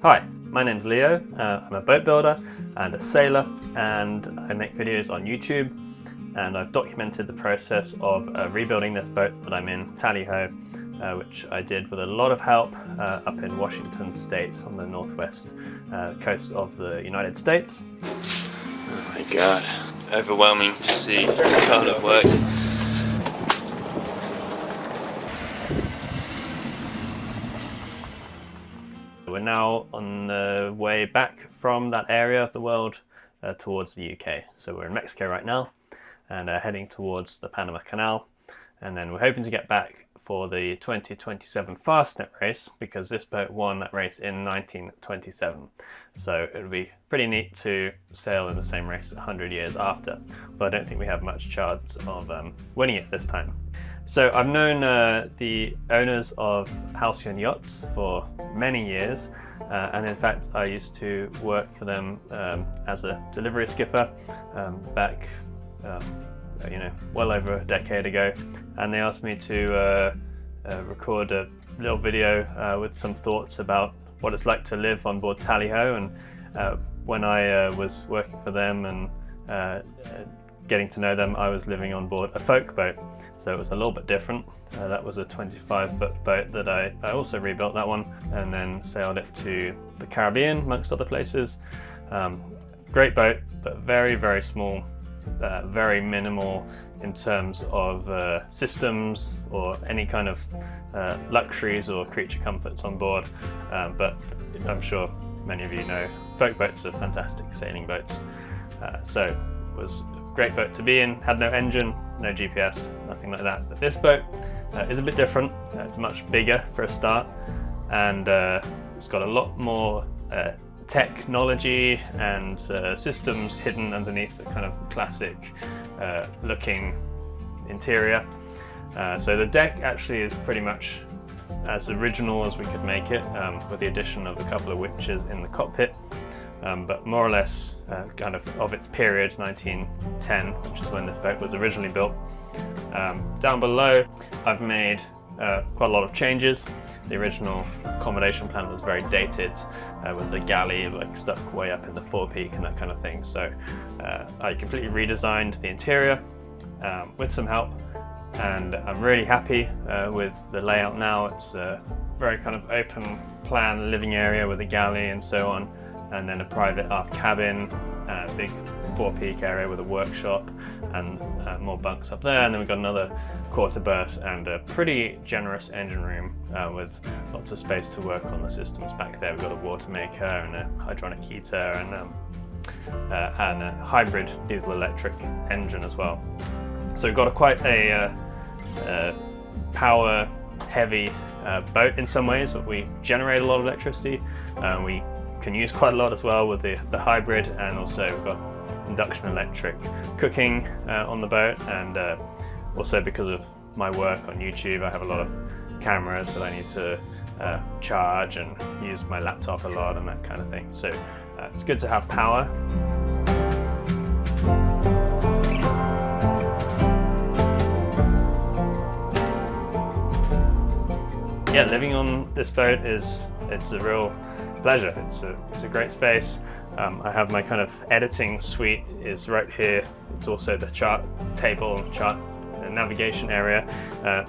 Hi, my name's Leo. I'm a boat builder and a sailor, and I make videos on YouTube, and I've documented the process of rebuilding this boat that I'm in, Tally-Ho, which I did with a lot of help up in Washington State on the northwest coast of the United States. Oh my god, overwhelming to see the kind of work. We're now on the way back from that area of the world towards the UK. So we're in Mexico right now and heading towards the Panama Canal, and then we're hoping to get back for the 2027 Fastnet Race, because this boat won that race in 1927. So it would be pretty neat to sail in the same race 100 years after, but I don't think we have much chance of winning it this time. So I've known the owners of Halcyon Yachts for many years, and in fact I used to work for them as a delivery skipper back well over a decade ago, and they asked me to record a little video with some thoughts about what it's like to live on board Tally-Ho. And when I was working for them and getting to know them, I was living on board a folk boat, so it was a little bit different. That was a 25-foot boat that I also rebuilt that one and then sailed it to the Caribbean amongst other places. Great boat, but very, very small, very minimal in terms of systems or any kind of luxuries or creature comforts on board, but I'm sure many of you know folk boats are fantastic sailing boats. So it was a great boat to be in, had no engine, no GPS, nothing like that. But this boat is a bit different. It's much bigger for a start, and it's got a lot more technology and systems hidden underneath the kind of classic looking interior. So the deck actually is pretty much as original as we could make it, with the addition of a couple of witches in the cockpit, but more or less kind of its period, 1910, which is when this boat was originally built. Down below I've made quite a lot of changes. The original accommodation plan was very dated, with the galley like stuck way up in the forepeak and that kind of thing. So I completely redesigned the interior with some help, and I'm really happy with the layout now. It's a very kind of open plan living area with a galley and so on, and then a private aft cabin, a big forepeak area with a workshop and more bunks up there, and then we've got another quarter berth and a pretty generous engine room with lots of space to work on the systems back there. We've got a water maker and a hydronic heater and a hybrid diesel electric engine as well. So we've got quite a power heavy boat in some ways. We generate a lot of electricity. We can use quite a lot as well with the hybrid, and also we've got induction electric cooking on the boat, and also because of my work on YouTube I have a lot of cameras that I need to charge and use my laptop a lot and that kind of thing. So it's good to have power. Yeah, living on this boat it's a real pleasure. It's a great space. I have my kind of editing suite is right here. It's also the chart table, chart navigation area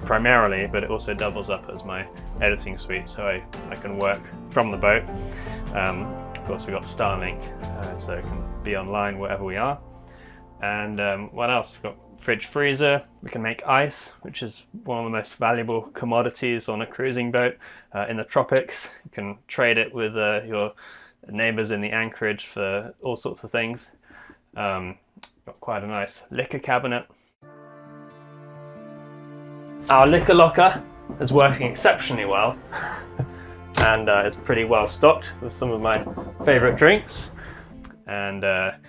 primarily, but it also doubles up as my editing suite, so I can work from the boat. Of course we've got Starlink, so it can be online wherever we are. And what else? We've got fridge freezer. We can make ice, which is one of the most valuable commodities on a cruising boat in the tropics. You can trade it with your neighbors in the anchorage for all sorts of things. Got quite a nice liquor cabinet. Our liquor locker is working exceptionally well and is pretty well stocked with some of my favorite drinks, and a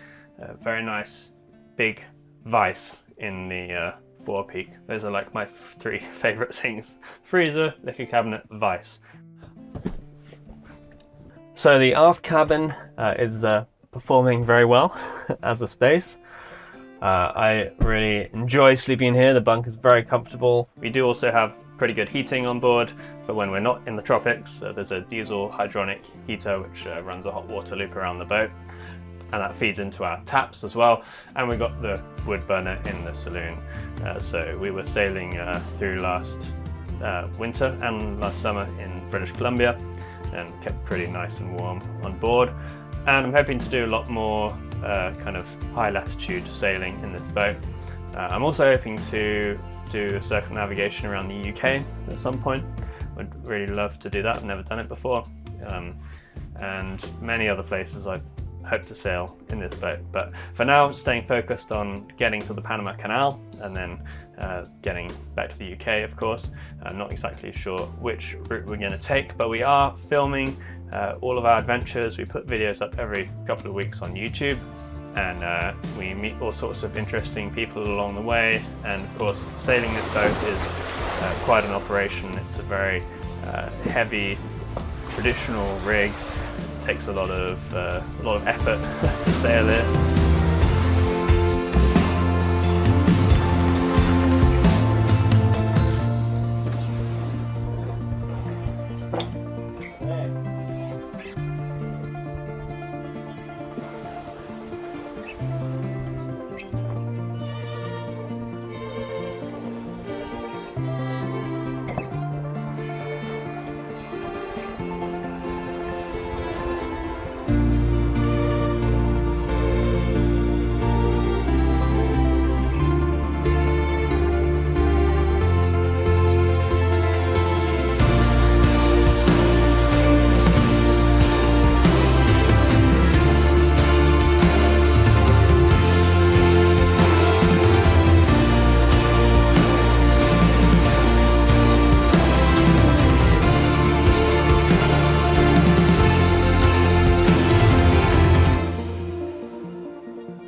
very nice big vise in the forepeak. Those are like my three favorite things: freezer, liquor cabinet, vise. So the aft cabin is performing very well as a space. I really enjoy sleeping in here. The bunk is very comfortable. We do also have pretty good heating on board for when we're not in the tropics. There's a diesel hydronic heater which runs a hot water loop around the boat, and that feeds into our taps as well. And we got the wood burner in the saloon. So we were sailing through last winter and last summer in British Columbia, and kept pretty nice and warm on board. And I'm hoping to do a lot more kind of high latitude sailing in this boat. I'm also hoping to do a circumnavigation around the UK at some point. Would really love to do that. I've never done it before. And many other places I hope to sail in this boat. But for now, staying focused on getting to the Panama Canal and then getting back to the UK, of course. I'm not exactly sure which route we're going to take, but we are filming all of our adventures. We put videos up every couple of weeks on YouTube, and we meet all sorts of interesting people along the way. And of course, sailing this boat is quite an operation. It's a very heavy, traditional rig. It takes a lot of effort to sail it.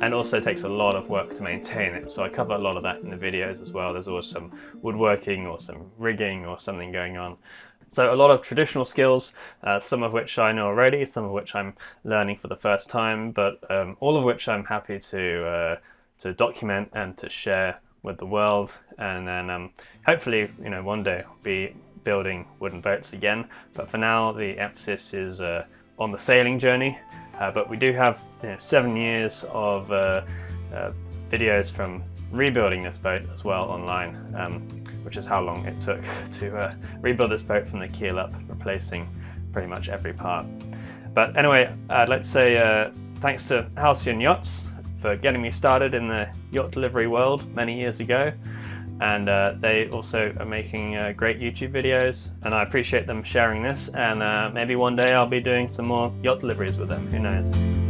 And also takes a lot of work to maintain it, so I cover a lot of that in the videos as well. There's always some woodworking or some rigging or something going on. So a lot of traditional skills, some of which I know already, some of which I'm learning for the first time, but all of which I'm happy to document and to share with the world. And then hopefully, one day I'll be building wooden boats again. But for now, the emphasis is on the sailing journey. But we do have 7 years of videos from rebuilding this boat as well online, which is how long it took to rebuild this boat from the keel up, replacing pretty much every part. But anyway, I'd like to say thanks to Halcyon Yachts for getting me started in the yacht delivery world many years ago. And they also are making great YouTube videos, and I appreciate them sharing this, and maybe one day I'll be doing some more yacht deliveries with them, who knows.